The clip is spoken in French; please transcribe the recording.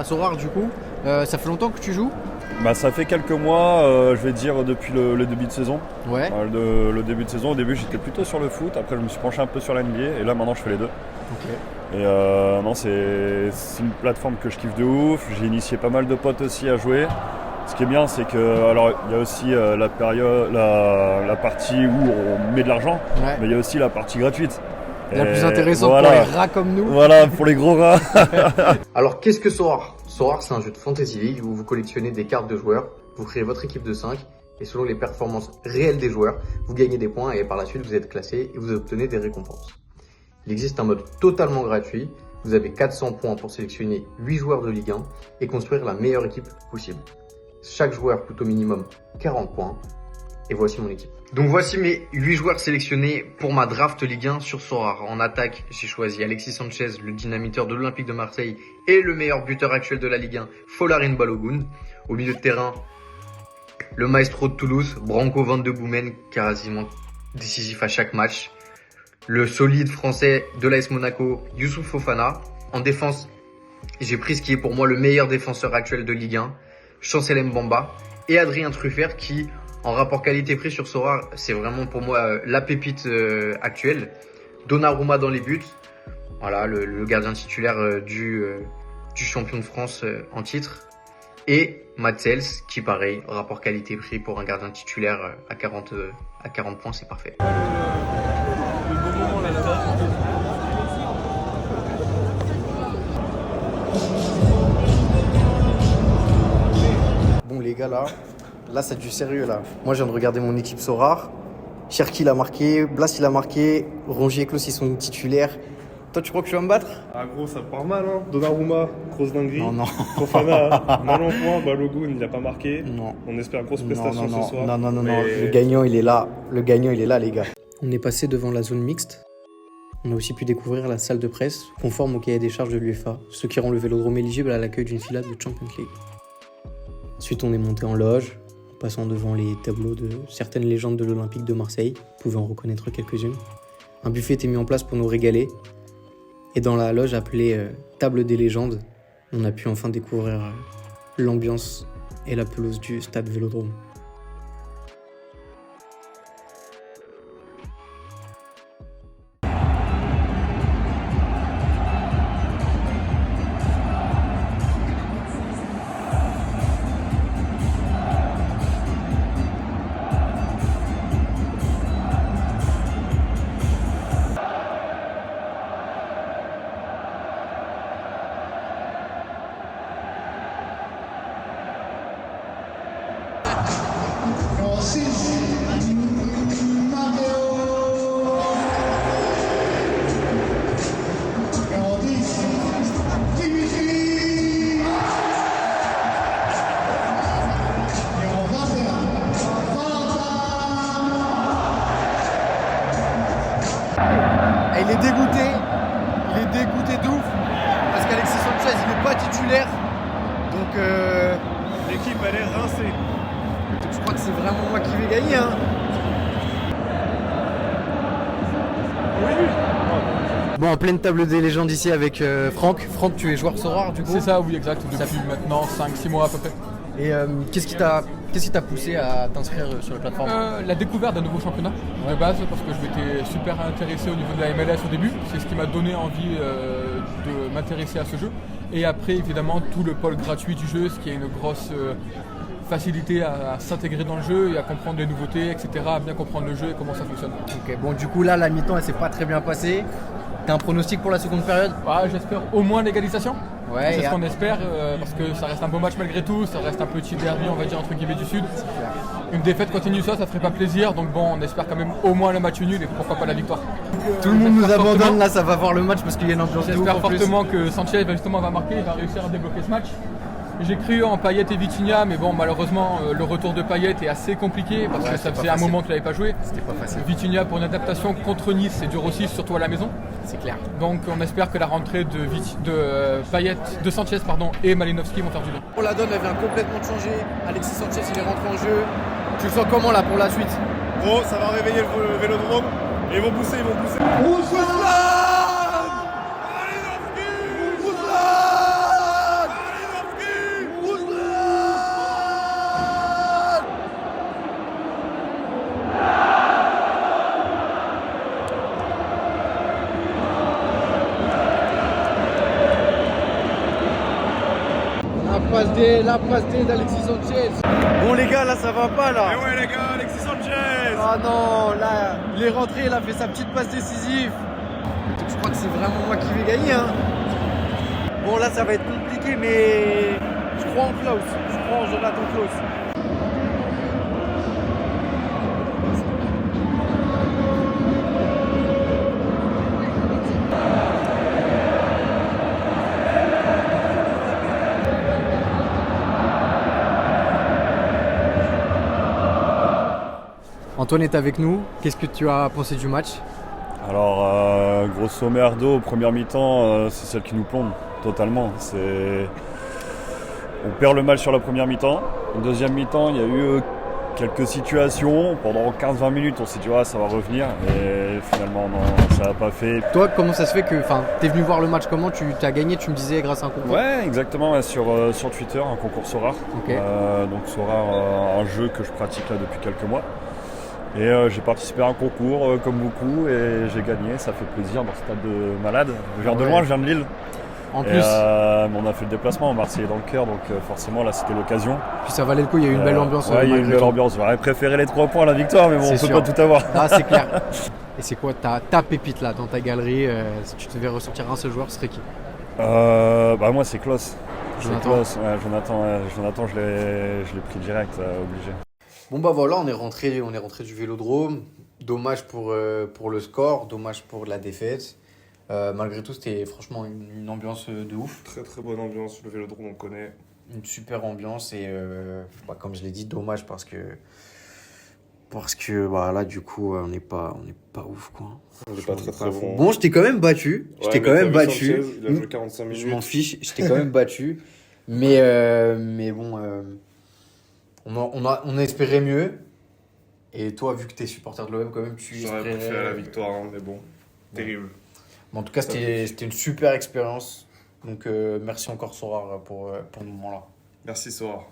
Sorare du coup. Ça fait longtemps que tu joues? Bah, ça fait quelques mois, je vais dire depuis le début de saison. Ouais. Le début de saison, au début j'étais plutôt sur le foot, après je me suis penché un peu sur la NBA et là maintenant je fais les deux. Ok. Et non, c'est une plateforme que je kiffe de ouf. J'ai initié pas mal de potes aussi à jouer. Ce qui est bien, c'est que alors il y a aussi la partie où on met de l'argent, Ouais. mais il y a aussi la partie gratuite. La plus intéressante voilà. pour les rats comme nous. Voilà, pour les gros rats. Alors qu'est-ce que Sorare? Sorare, c'est un jeu de Fantasy League où vous collectionnez des cartes de joueurs, vous créez votre équipe de 5 et selon les performances réelles des joueurs, vous gagnez des points et par la suite vous êtes classé et vous obtenez des récompenses. Il existe un mode totalement gratuit, vous avez 400 points pour sélectionner 8 joueurs de Ligue 1 et construire la meilleure équipe possible. Chaque joueur coûte au minimum 40 points et voici mon équipe. Donc voici mes 8 joueurs sélectionnés pour ma draft Ligue 1 sur Sorare. En attaque, j'ai choisi Alexis Sanchez, le dynamiteur de l'Olympique de Marseille et le meilleur buteur actuel de la Ligue 1, Folarin Balogun. Au milieu de terrain, le maestro de Toulouse, Branco Van de Boomen, quasiment décisif à chaque match. Le solide français de l'AS Monaco, Youssouf Fofana. En défense, j'ai pris ce qui est pour moi le meilleur défenseur actuel de Ligue 1, Chancel Mbamba et Adrien Truffert qui, en rapport qualité-prix sur Sorare, c'est vraiment pour moi la pépite actuelle. Donnarumma dans les buts, voilà le gardien titulaire du champion de France en titre. Et Matsels qui pareil, rapport qualité-prix pour un gardien titulaire à 40 points, c'est parfait. Bon les gars là c'est du sérieux là. Moi je viens de regarder mon équipe Sorare. Cherki il a marqué, Blas il a marqué, Rongier et Klose ils sont titulaires. Toi tu crois que tu vas me battre? Ah gros, ça part mal hein. Donnarumma, grosse dinguerie. Non. Fofana, mal en point. Balogun, il a pas marqué. Non. On espère grosse prestation ce soir. Non. Mais... Le gagnant il est là. Le gagnant il est là les gars. On est passé devant la zone mixte. On a aussi pu découvrir la salle de presse, conforme au cahier des charges de l'UEFA, ce qui rend le Vélodrome éligible à l'accueil d'une finale de Champions League. Ensuite, on est monté en loge, en passant devant les tableaux de certaines légendes de l'Olympique de Marseille. Vous pouvez en reconnaître quelques-unes. Un buffet était mis en place pour nous régaler. Et dans la loge appelée Table des légendes, on a pu enfin découvrir l'ambiance et la pelouse du stade Vélodrome. Il est dégoûté de ouf, parce qu'Alexis Sanchez il n'est pas titulaire, donc L'équipe elle est rincée. je crois que c'est vraiment moi qui vais gagner hein. Bon, en pleine table des légendes ici avec Franck. Franck, tu es joueur Sorare du coup? C'est ça, oui, exact, depuis maintenant 5-6 mois à peu près. Et qu'est-ce qui t'a poussé à t'inscrire sur la plateforme? La découverte d'un nouveau championnat de base, parce que je m'étais super intéressé au niveau de la MLS au début. C'est ce qui m'a donné envie de m'intéresser à ce jeu. Et après, évidemment, tout le pôle gratuit du jeu, ce qui est une grosse facilité à s'intégrer dans le jeu et à comprendre les nouveautés, etc., à bien comprendre le jeu et comment ça fonctionne. Ok, bon du coup là, la mi-temps elle s'est pas très bien passée. T'as un pronostic pour la seconde période? J'espère au moins l'égalisation. Ouais, c'est ce qu'on espère, parce que ça reste un beau match malgré tout, ça reste un petit derby, on va dire, entre guillemets du Sud. Une défaite continue ça ferait pas plaisir, donc bon, on espère quand même au moins le match nul et pourquoi pas la victoire. Tout le monde nous abandonne là, ça va voir le match parce qu'il y a une ambiance de ouf. J'espère fortement que Sanchez justement va marquer, il va réussir à débloquer ce match. J'ai cru en Payet et Vitinha, mais bon, malheureusement, le retour de Payet est assez compliqué parce que ça faisait un moment qu'il n'avait pas joué. C'était pas facile. Vitinha pour une adaptation contre Nice, c'est dur aussi, surtout à la maison. C'est clair. Donc on espère que la rentrée de Sanchez et Malinowski vont faire du bien. Pour la donne, elle vient complètement de changer. Alexis Sanchez, il est rentré en jeu. Tu le sens comment là pour la suite? Gros, ça va réveiller le Vélodrome. Et ils vont pousser. D, la passe D d'Alexis Sanchez. Bon les gars, là ça va pas là. Et ouais les gars, Alexis Sanchez. Ah non, là, il est rentré, il a fait sa petite passe décisive. Je crois que c'est vraiment moi qui vais gagner. Hein. Bon là ça va être compliqué, mais je crois en Klaus. Je crois en Jonathan Klaus. Antoine est avec nous. Qu'est-ce que tu as pensé du match? Alors, grosso merdo, première mi-temps, c'est celle qui nous plombe totalement. On perd le match sur la première mi-temps. En deuxième mi-temps, il y a eu quelques situations. Pendant 15-20 minutes, on s'est dit ça va revenir. Et finalement, non, ça n'a pas fait. Toi, comment ça se fait que t'es venu voir le match comment? Tu as gagné, tu me disais, grâce à un concours? Ouais, exactement, sur Twitter, un concours Sorare. Ok. Donc Sorare, un jeu que je pratique là depuis quelques mois. Et j'ai participé à un concours comme beaucoup et j'ai gagné, ça fait plaisir dans ce stade de malade. Je viens de loin, je viens de Lille. En plus, mais on a fait le déplacement, Marseille est dans le cœur, donc forcément là c'était l'occasion. puis ça valait le coup, il y a eu une belle ambiance. Ouais, il y a eu une malgré belle tout. ambiance. J'aurais préféré les 3 points à la victoire, mais bon, on C'est peut sûr. pas tout avoir. Ah, c'est clair. Et c'est quoi ta pépite là dans ta galerie? Si tu devais ressortir un seul joueur, ce serait qui? Moi c'est Klaus. Jonathan. C'est Klaus, Jonathan, je l'ai pris direct, obligé. Bon bah voilà, on est rentré du Vélodrome. Dommage pour le score, dommage pour la défaite. Malgré tout, c'était franchement une ambiance de ouf. Très très bonne ambiance, le Vélodrome on connaît. Une super ambiance et comme je l'ai dit, dommage parce que là du coup on n'est pas ouf quoi. On n'est pas très Pas fou. bon. Bon, je t'ai quand même battu. Ouais, mais t'as vu Sanchez, il a joué Je 45 m'en minutes. fiche, je t'ai quand même battu. Mais bon, on espérait mieux. Et toi, vu que t'es supporter de l'OM, quand même, tu J'aurais espérais... préféré la victoire, hein, mais bon, terrible. Mais en tout cas, c'était une super expérience. Donc, merci encore, Sorare, pour ce moment-là. Merci Sorare.